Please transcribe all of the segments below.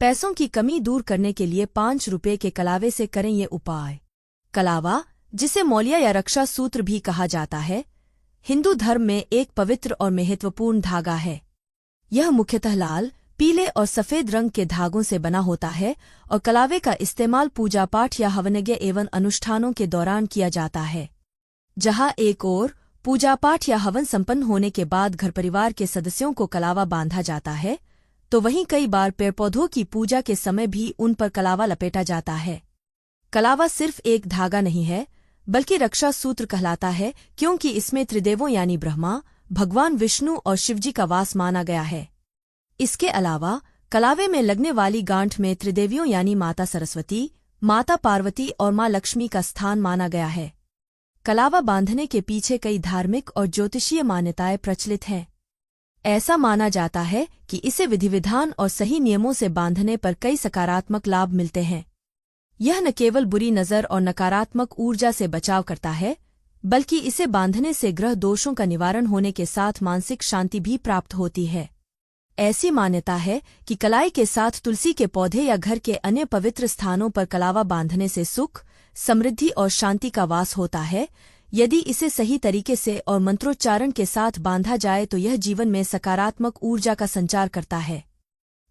पैसों की कमी दूर करने के लिए 5 रुपये के कलावे से करें ये उपाय। कलावा, जिसे मौलिया या रक्षा सूत्र भी कहा जाता है, हिंदू धर्म में एक पवित्र और महत्वपूर्ण धागा है। यह मुख्यतः लाल, पीले और सफेद रंग के धागों से बना होता है और कलावे का इस्तेमाल पूजा पाठ या हवनयज्ञ एवं अनुष्ठानों के दौरान किया जाता है। जहाँ एक ओर पूजा पाठ या हवन संपन्न होने के बाद घर परिवार के सदस्यों को कलावा बांधा जाता है, तो वहीं कई बार पेड़ पौधों की पूजा के समय भी उन पर कलावा लपेटा जाता है। कलावा सिर्फ एक धागा नहीं है, बल्कि रक्षा सूत्र कहलाता है, क्योंकि इसमें त्रिदेवों यानी ब्रह्मा, भगवान विष्णु और शिवजी का वास माना गया है। इसके अलावा कलावे में लगने वाली गांठ में त्रिदेवियों यानी माता सरस्वती, माता पार्वती और मां लक्ष्मी का स्थान माना गया है। कलावा बांधने के पीछे कई धार्मिक और ज्योतिषीय मान्यताएं प्रचलित हैं। ऐसा माना जाता है कि इसे विधि विधान और सही नियमों से बांधने पर कई सकारात्मक लाभ मिलते हैं। यह न केवल बुरी नज़र और नकारात्मक ऊर्जा से बचाव करता है, बल्कि इसे बांधने से ग्रह दोषों का निवारण होने के साथ मानसिक शांति भी प्राप्त होती है। ऐसी मान्यता है कि कलाई के साथ तुलसी के पौधे या घर के अन्य पवित्र स्थानों पर कलावा बांधने से सुख, समृद्धि और शांति का वास होता है। यदि इसे सही तरीके से और मंत्रोच्चारण के साथ बांधा जाए तो यह जीवन में सकारात्मक ऊर्जा का संचार करता है।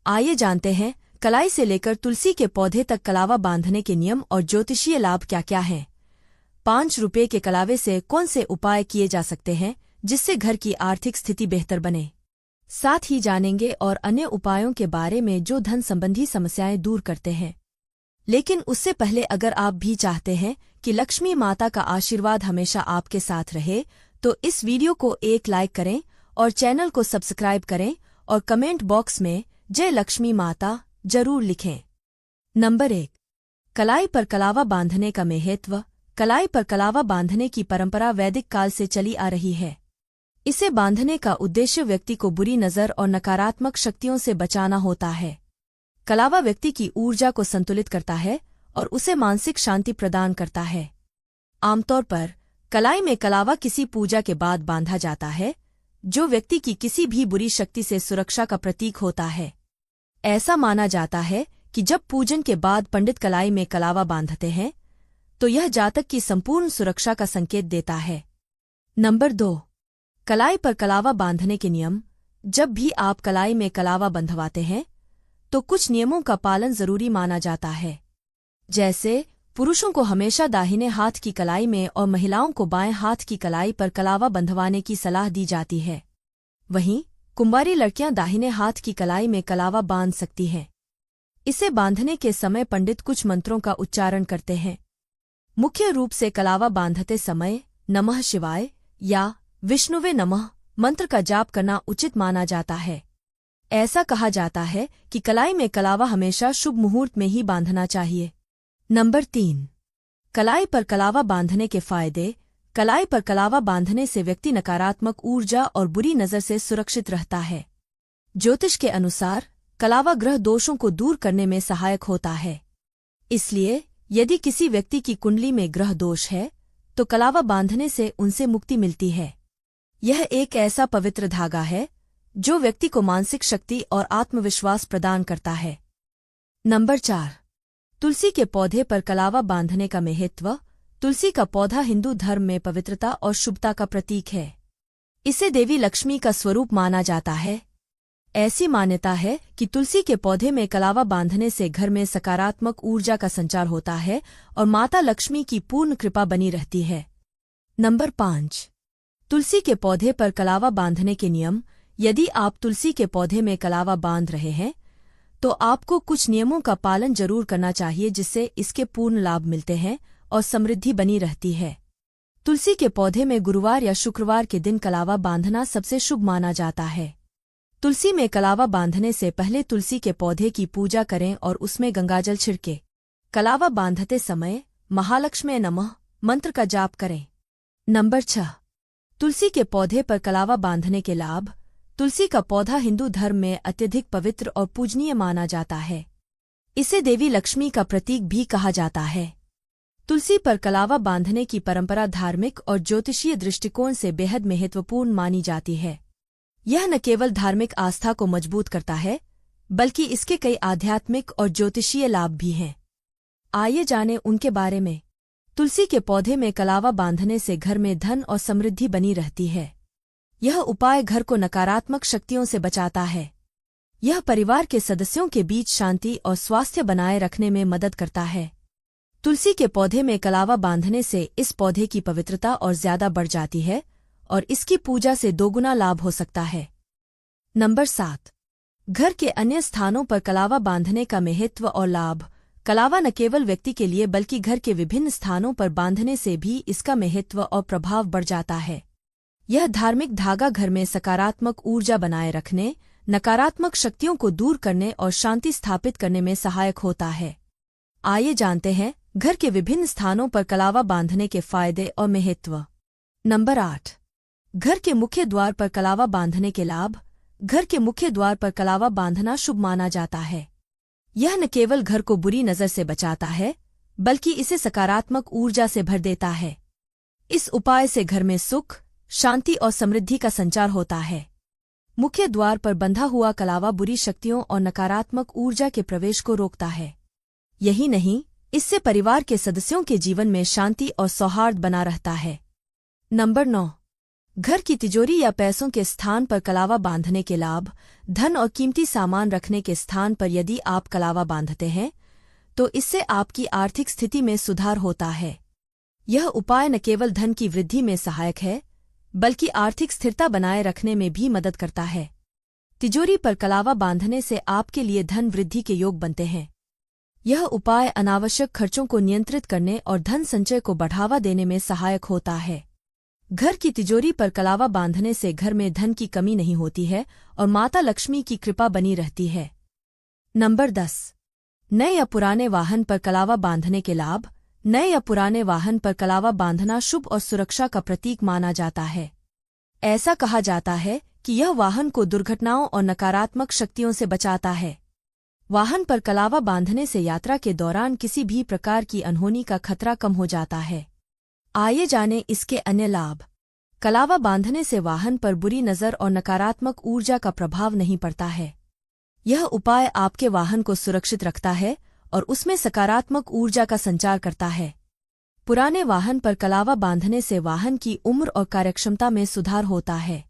आइए जानते हैं, कलाई से लेकर तुलसी के पौधे तक कलावा बांधने के नियम और ज्योतिषीय लाभ क्या क्या हैं। 5 रुपये के कलावे से कौन से उपाय किए जा सकते हैं जिससे घर की आर्थिक स्थिति बेहतर बने। साथ ही जानेंगे और अन्य उपायों के बारे में जो धन संबंधी समस्याएं दूर करते हैं। लेकिन उससे पहले अगर आप भी चाहते हैं कि लक्ष्मी माता का आशीर्वाद हमेशा आपके साथ रहे, तो इस वीडियो को एक लाइक करें और चैनल को सब्सक्राइब करें और कमेंट बॉक्स में जय लक्ष्मी माता जरूर लिखें। नंबर 1, कलाई पर कलावा बांधने का महत्व। कलाई पर कलावा बांधने की परंपरा वैदिक काल से चली आ रही है। इसे बांधने का उद्देश्य व्यक्ति को बुरी नज़र और नकारात्मक शक्तियों से बचाना होता है। कलावा व्यक्ति की ऊर्जा को संतुलित करता है और उसे मानसिक शांति प्रदान करता है। आमतौर पर कलाई में कलावा किसी पूजा के बाद बांधा जाता है, जो व्यक्ति की किसी भी बुरी शक्ति से सुरक्षा का प्रतीक होता है। ऐसा माना जाता है कि जब पूजन के बाद पंडित कलाई में कलावा बांधते हैं, तो यह जातक की संपूर्ण सुरक्षा का संकेत देता है। नंबर 2, कलाई पर कलावा बांधने के नियम। जब भी आप कलाई में कलावा बंधवाते हैं, तो कुछ नियमों का पालन जरूरी माना जाता है। जैसे पुरुषों को हमेशा दाहिने हाथ की कलाई में और महिलाओं को बाएं हाथ की कलाई पर कलावा बंधवाने की सलाह दी जाती है। वहीं कुंवारी लड़कियां दाहिने हाथ की कलाई में कलावा बांध सकती हैं। इसे बांधने के समय पंडित कुछ मंत्रों का उच्चारण करते हैं। मुख्य रूप से कलावा बांधते समय नमः शिवाय या विष्णुवे नमः मंत्र का जाप करना उचित माना जाता है। ऐसा कहा जाता है कि कलाई में कलावा हमेशा शुभ मुहूर्त में ही बांधना चाहिए। नंबर 3, कलाई पर कलावा बांधने के फायदे। कलाई पर कलावा बांधने से व्यक्ति नकारात्मक ऊर्जा और बुरी नज़र से सुरक्षित रहता है। ज्योतिष के अनुसार कलावा ग्रह दोषों को दूर करने में सहायक होता है। इसलिए यदि किसी व्यक्ति की कुंडली में ग्रह दोष है, तो कलावा बांधने से उनसे मुक्ति मिलती है। यह एक ऐसा पवित्र धागा है जो व्यक्ति को मानसिक शक्ति और आत्मविश्वास प्रदान करता है। नंबर 4, तुलसी के पौधे पर कलावा बांधने का महत्व। तुलसी का पौधा हिंदू धर्म में पवित्रता और शुभता का प्रतीक है। इसे देवी लक्ष्मी का स्वरूप माना जाता है। ऐसी मान्यता है कि तुलसी के पौधे में कलावा बांधने से घर में सकारात्मक ऊर्जा का संचार होता है और माता लक्ष्मी की पूर्ण कृपा बनी रहती है। नंबर 5, तुलसी के पौधे पर कलावा बांधने के नियम। यदि आप तुलसी के पौधे में कलावा बांध रहे हैं, तो आपको कुछ नियमों का पालन जरूर करना चाहिए, जिससे इसके पूर्ण लाभ मिलते हैं और समृद्धि बनी रहती है। तुलसी के पौधे में गुरुवार या शुक्रवार के दिन कलावा बांधना सबसे शुभ माना जाता है। तुलसी में कलावा बांधने से पहले तुलसी के पौधे की पूजा करें और उसमें गंगाजल छिड़के। कलावा बांधते समय महालक्ष्मी नमः मंत्र का जाप करें। नंबर 6, तुलसी के पौधे पर कलावा बांधने के लाभ। तुलसी का पौधा हिंदू धर्म में अत्यधिक पवित्र और पूजनीय माना जाता है। इसे देवी लक्ष्मी का प्रतीक भी कहा जाता है। तुलसी पर कलावा बांधने की परंपरा धार्मिक और ज्योतिषीय दृष्टिकोण से बेहद महत्वपूर्ण मानी जाती है। यह न केवल धार्मिक आस्था को मजबूत करता है, बल्कि इसके कई आध्यात्मिक और ज्योतिषीय लाभ भी हैं। आइए जानें उनके बारे में। तुलसी के पौधे में कलावा बांधने से घर में धन और समृद्धि बनी रहती है। यह उपाय घर को नकारात्मक शक्तियों से बचाता है। यह परिवार के सदस्यों के बीच शांति और स्वास्थ्य बनाए रखने में मदद करता है। तुलसी के पौधे में कलावा बांधने से इस पौधे की पवित्रता और ज्यादा बढ़ जाती है और इसकी पूजा से दोगुना लाभ हो सकता है। नंबर 7। घर के अन्य स्थानों पर कलावा बांधने का महत्व और लाभ। कलावा न केवल व्यक्ति के लिए बल्कि घर के विभिन्न स्थानों पर बांधने से भी इसका महत्व और प्रभाव बढ़ जाता है। यह धार्मिक धागा घर में सकारात्मक ऊर्जा बनाए रखने, नकारात्मक शक्तियों को दूर करने और शांति स्थापित करने में सहायक होता है। आइए जानते हैं घर के विभिन्न स्थानों पर कलावा बांधने के फायदे और महत्व। नंबर 8। घर के मुख्य द्वार पर कलावा बांधने के लाभ। घर के मुख्य द्वार पर कलावा बांधना शुभ माना जाता है। यह न केवल घर को बुरी नजर से बचाता है, बल्कि इसे सकारात्मक ऊर्जा से भर देता है। इस उपाय से घर में सुख, शांति और समृद्धि का संचार होता है। मुख्य द्वार पर बंधा हुआ कलावा बुरी शक्तियों और नकारात्मक ऊर्जा के प्रवेश को रोकता है। यही नहीं, इससे परिवार के सदस्यों के जीवन में शांति और सौहार्द बना रहता है। नंबर 9। घर की तिजोरी या पैसों के स्थान पर कलावा बांधने के लाभ। धन और कीमती सामान रखने के स्थान पर यदि आप कलावा बांधते हैं तो इससे आपकी आर्थिक स्थिति में सुधार होता है। यह उपाय न केवल धन की वृद्धि में सहायक है, बल्कि आर्थिक स्थिरता बनाए रखने में भी मदद करता है। तिजोरी पर कलावा बांधने से आपके लिए धन वृद्धि के योग बनते हैं। यह उपाय अनावश्यक खर्चों को नियंत्रित करने और धन संचय को बढ़ावा देने में सहायक होता है। घर की तिजोरी पर कलावा बांधने से घर में धन की कमी नहीं होती है और माता लक्ष्मी की कृपा बनी रहती है। नंबर 10। नए या पुराने वाहन पर कलावा बांधने के लाभ। नए या पुराने वाहन पर कलावा बांधना शुभ और सुरक्षा का प्रतीक माना जाता है। ऐसा कहा जाता है कि यह वाहन को दुर्घटनाओं और नकारात्मक शक्तियों से बचाता है। वाहन पर कलावा बांधने से यात्रा के दौरान किसी भी प्रकार की अनहोनी का खतरा कम हो जाता है। आइए जानें इसके अन्य लाभ। कलावा बांधने से वाहन पर बुरी नज़र और नकारात्मक ऊर्जा का प्रभाव नहीं पड़ता है। यह उपाय आपके वाहन को सुरक्षित रखता है और उसमें सकारात्मक ऊर्जा का संचार करता है। पुराने वाहन पर कलावा बांधने से वाहन की उम्र और कार्यक्षमता में सुधार होता है।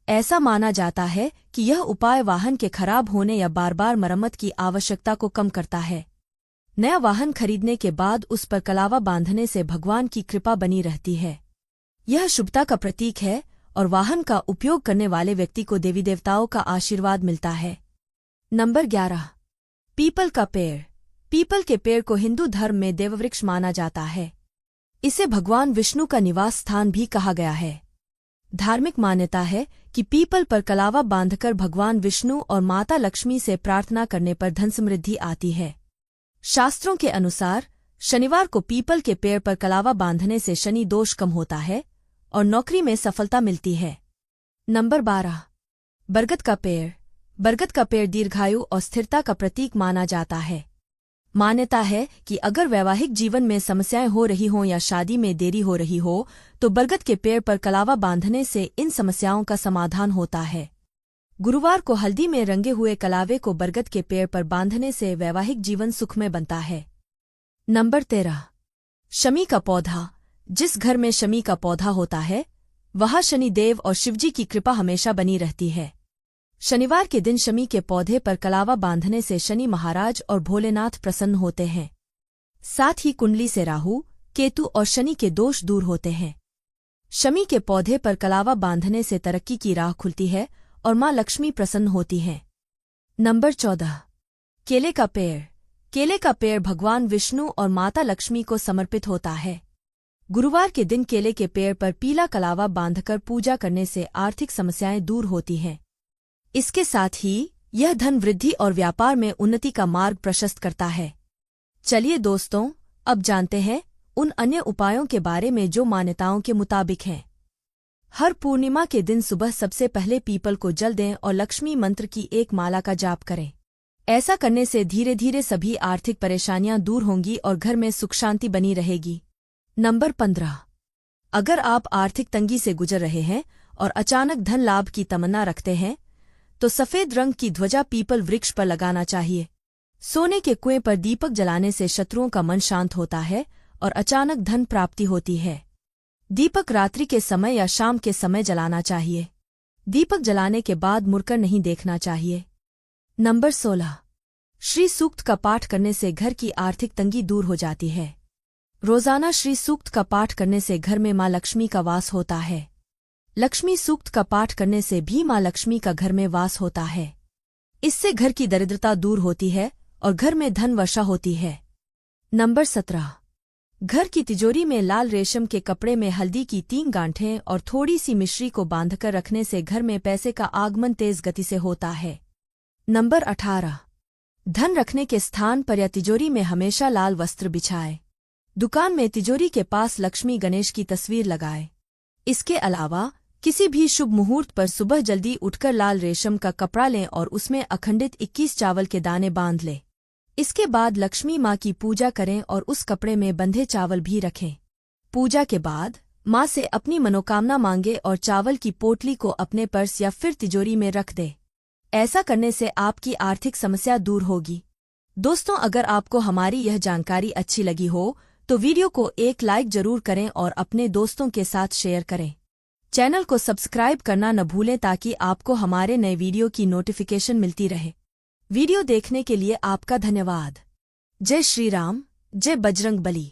ऐसा माना जाता है कि यह उपाय वाहन के खराब होने या बार बार मरम्मत की आवश्यकता को कम करता है। नया वाहन खरीदने के बाद उस पर कलावा बांधने से भगवान की कृपा बनी रहती है। यह शुभता का प्रतीक है और वाहन का उपयोग करने वाले व्यक्ति को देवी देवताओं का आशीर्वाद मिलता है। नंबर 11। पीपल का पेड़। पीपल के पेड़ को हिंदू धर्म में देववृक्ष माना जाता है। इसे भगवान विष्णु का निवास स्थान भी कहा गया है। धार्मिक मान्यता है कि पीपल पर कलावा बांधकर भगवान विष्णु और माता लक्ष्मी से प्रार्थना करने पर धन समृद्धि आती है। शास्त्रों के अनुसार शनिवार को पीपल के पेड़ पर कलावा बांधने से शनि दोष कम होता है और नौकरी में सफलता मिलती है। नंबर 12। बरगद का पेड़। बरगद का पेड़ दीर्घायु और स्थिरता का प्रतीक माना जाता है। मान्यता है कि अगर वैवाहिक जीवन में समस्याएं हो रही हों या शादी में देरी हो रही हो तो बरगद के पेड़ पर कलावा बांधने से इन समस्याओं का समाधान होता है। गुरुवार को हल्दी में रंगे हुए कलावे को बरगद के पेड़ पर बांधने से वैवाहिक जीवन सुखमय बनता है। नंबर 13। शमी का पौधा। जिस घर में शमी का पौधा होता है वहाँ शनि देव और शिवजी की कृपा हमेशा बनी रहती है। शनिवार के दिन शमी के पौधे पर कलावा बांधने से शनि महाराज और भोलेनाथ प्रसन्न होते हैं। साथ ही कुंडली से राहु, केतु और शनि के दोष दूर होते हैं। शमी के पौधे पर कलावा बांधने से तरक्की की राह खुलती है और माँ लक्ष्मी प्रसन्न होती हैं। नंबर 14। केले का पेड़। केले का पेड़ भगवान विष्णु और माता लक्ष्मी को समर्पित होता है। गुरुवार के दिन केले के पेड़ पर पीला कलावा बांधकर पूजा करने से आर्थिक समस्याएं दूर होती हैं। इसके साथ ही यह धन वृद्धि और व्यापार में उन्नति का मार्ग प्रशस्त करता है। चलिए दोस्तों, अब जानते हैं उन अन्य उपायों के बारे में जो मान्यताओं के मुताबिक हैं। हर पूर्णिमा के दिन सुबह सबसे पहले पीपल को जल दें और लक्ष्मी मंत्र की एक माला का जाप करें। ऐसा करने से धीरे धीरे सभी आर्थिक परेशानियां दूर होंगी और घर में सुख शांति बनी रहेगी। नंबर 15। अगर आप आर्थिक तंगी से गुजर रहे हैं और अचानक धन लाभ की तमन्ना रखते हैं तो सफेद रंग की ध्वजा पीपल वृक्ष पर लगाना चाहिए। सोने के कुएं पर दीपक जलाने से शत्रुओं का मन शांत होता है और अचानक धन प्राप्ति होती है। दीपक रात्रि के समय या शाम के समय जलाना चाहिए। दीपक जलाने के बाद मुड़कर नहीं देखना चाहिए। नंबर 16। श्री सूक्त का पाठ करने से घर की आर्थिक तंगी दूर हो जाती है। रोजाना श्री सूक्त का पाठ करने से घर में माँ लक्ष्मी का वास होता है। लक्ष्मी सूक्त का पाठ करने से भी माँ लक्ष्मी का घर में वास होता है। इससे घर की दरिद्रता दूर होती है और घर में धन वर्षा होती है। नंबर 17। घर की तिजोरी में लाल रेशम के कपड़े में हल्दी की 3 गांठें और थोड़ी सी मिश्री को बांधकर रखने से घर में पैसे का आगमन तेज गति से होता है। नंबर 18। धन रखने के स्थान पर या तिजोरी में हमेशा लाल वस्त्र बिछाए। दुकान में तिजोरी के पास लक्ष्मी गणेश की तस्वीर लगाए। इसके अलावा किसी भी शुभ मुहूर्त पर सुबह जल्दी उठकर लाल रेशम का कपड़ा लें और उसमें अखंडित 21 चावल के दाने बांध लें। इसके बाद लक्ष्मी माँ की पूजा करें और उस कपड़े में बंधे चावल भी रखें। पूजा के बाद माँ से अपनी मनोकामना मांगे और चावल की पोटली को अपने पर्स या फिर तिजोरी में रख दे। ऐसा करने से आपकी आर्थिक समस्या दूर होगी। दोस्तों, अगर आपको हमारी यह जानकारी अच्छी लगी हो तो वीडियो को एक लाइक जरूर करें और अपने दोस्तों के साथ शेयर करें। चैनल को सब्सक्राइब करना न भूलें ताकि आपको हमारे नए वीडियो की नोटिफिकेशन मिलती रहे। वीडियो देखने के लिए आपका धन्यवाद। जय श्री राम, जय बजरंग बली।